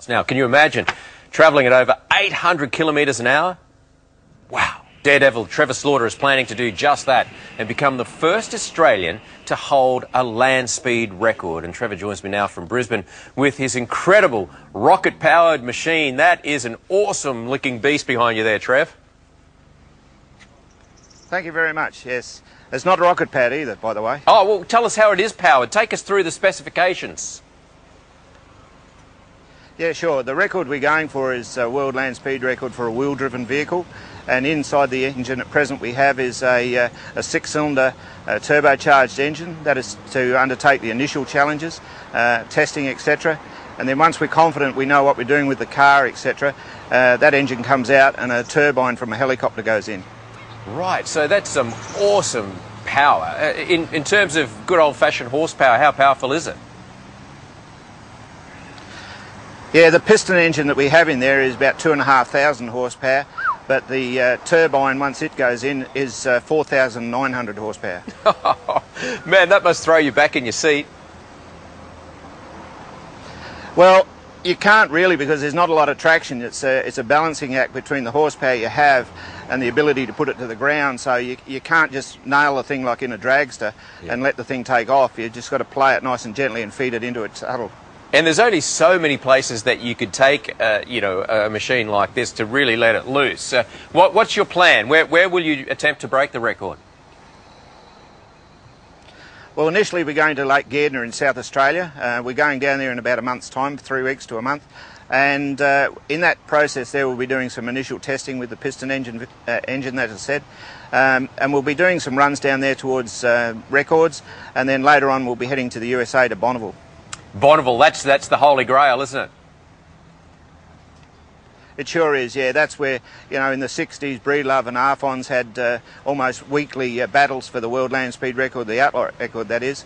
Now, can you imagine travelling at over 800 kilometres an hour? Wow. Daredevil Trevor Slaughter is planning to do just that and become the first Australian to hold a land speed record. And Trevor joins me now from Brisbane with his incredible rocket-powered machine. That is an awesome-looking beast behind you there, Trev. Thank you very much, yes. It's not rocket-powered either, by the way. Oh, well, tell us how it is powered. Take us through the specifications. Yeah, sure. The record we're going for is a world land speed record for a wheel-driven vehicle. And inside the engine at present we have is a six-cylinder turbocharged engine. That is to undertake the initial challenges, testing, etc. And then once we're confident we know what we're doing with the car, etc., that engine comes out and a turbine from a helicopter goes in. Right, so that's some awesome power. In terms of good old-fashioned horsepower, how powerful is it? Yeah, the piston engine that we have in there is about 2,500 horsepower, but the turbine, once it goes in, is 4,900 horsepower. Man, that must throw you back in your seat. Well, you can't really, because there's not a lot of traction. It's a balancing act between the horsepower you have and the ability to put it to the ground, so you can't just nail a thing like in a dragster and let the thing take off. You've just got to play it nice and gently and feed it into its huddle. And there's only so many places that you could take, a machine like this to really let it loose. What's your plan? Where will you attempt to break the record? Well, initially we're going to Lake Gairdner in South Australia. We're going down there in about a month's time, 3 weeks to a month. And in that process there we'll be doing some initial testing with the piston engine, as I said. And we'll be doing some runs down there towards records. And then later on we'll be heading to the USA, to Bonneville. Bonneville, that's the holy grail, isn't it? It sure is, yeah. That's where, in the 60s, Breedlove and Arfons had almost weekly battles for the world land speed record, the outlaw record, that is.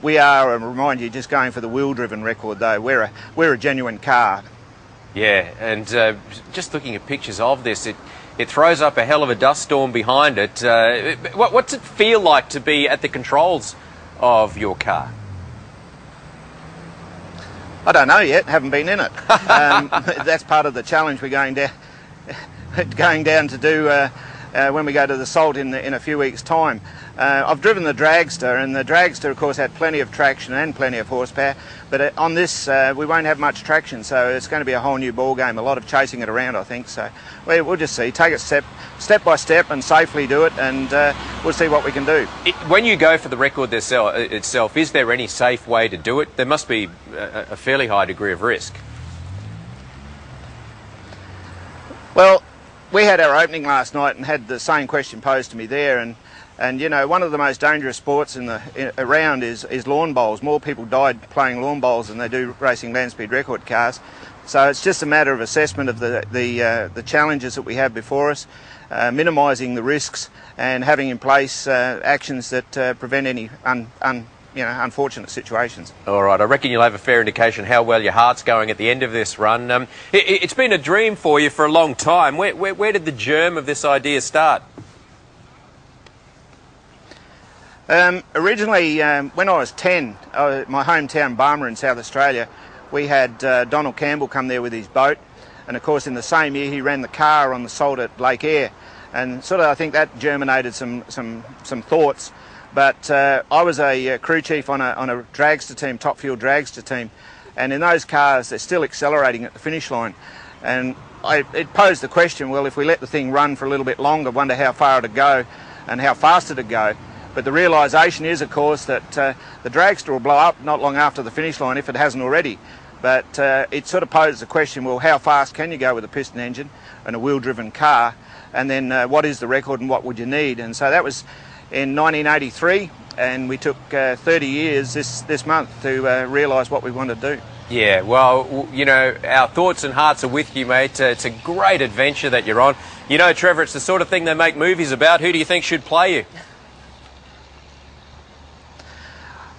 We are, I remind you, just going for the wheel-driven record, though. We're a genuine car. Yeah, and just looking at pictures of this, it throws up a hell of a dust storm behind it. What's it feel like to be at the controls of your car? I don't know yet, haven't been in it. That's part of the challenge we're going down to do when we go to the Salt in a few weeks' time. I've driven the dragster, and the dragster of course had plenty of traction and plenty of horsepower, but on this we won't have much traction, so it's going to be a whole new ball game, a lot of chasing it around, I think. So we'll just see, take it step by step and safely do it, and we'll see what we can do. When you go for the record itself, is there any safe way to do it? There must be a fairly high degree of risk. Well, we had our opening last night and had the same question posed to me there, and one of the most dangerous sports around is lawn bowls. More people died playing lawn bowls than they do racing land speed record cars. So it's just a matter of assessment of the challenges that we have before us, minimising the risks and having in place actions that prevent any unfortunate situations. All right, I reckon you'll have a fair indication how well your heart's going at the end of this run. It's been a dream for you for a long time. Where did the germ of this idea start? Originally, when I was 10, my hometown Barmer in South Australia, we had Donald Campbell come there with his boat, and of course in the same year he ran the car on the Salt at Lake Eyre, and sort of I think that germinated some thoughts. But I was a crew chief on a dragster team, top fuel dragster team, and in those cars they're still accelerating at the finish line, and it posed the question, well, if we let the thing run for a little bit longer, wonder how far it'd go and how fast it'd go. But the realisation is, of course, that the dragster will blow up not long after the finish line if it hasn't already. But it sort of poses the question, well, how fast can you go with a piston engine and a wheel-driven car? And then what is the record and what would you need? And so that was in 1983, and we took 30 years this month to realise what we want to do. Yeah, well, our thoughts and hearts are with you, mate. It's a great adventure that you're on. Trevor, it's the sort of thing they make movies about. Who do you think should play you?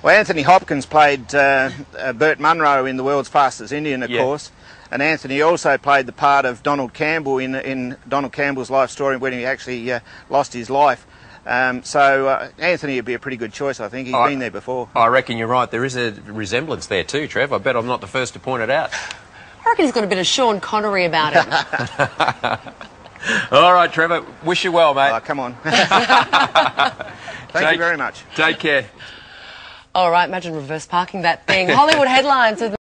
Well, Anthony Hopkins played Burt Munro in The World's Fastest Indian, of course, and Anthony also played the part of Donald Campbell in Donald Campbell's life story when he actually lost his life. So Anthony would be a pretty good choice, I think. He's been there before. I reckon you're right. There is a resemblance there too, Trev. I bet I'm not the first to point it out. I reckon he's got a bit of Sean Connery about him. All right, Trevor. Wish you well, mate. Oh, come on. Thank you very much. Take care. All right, imagine reverse parking that thing. Hollywood headlines with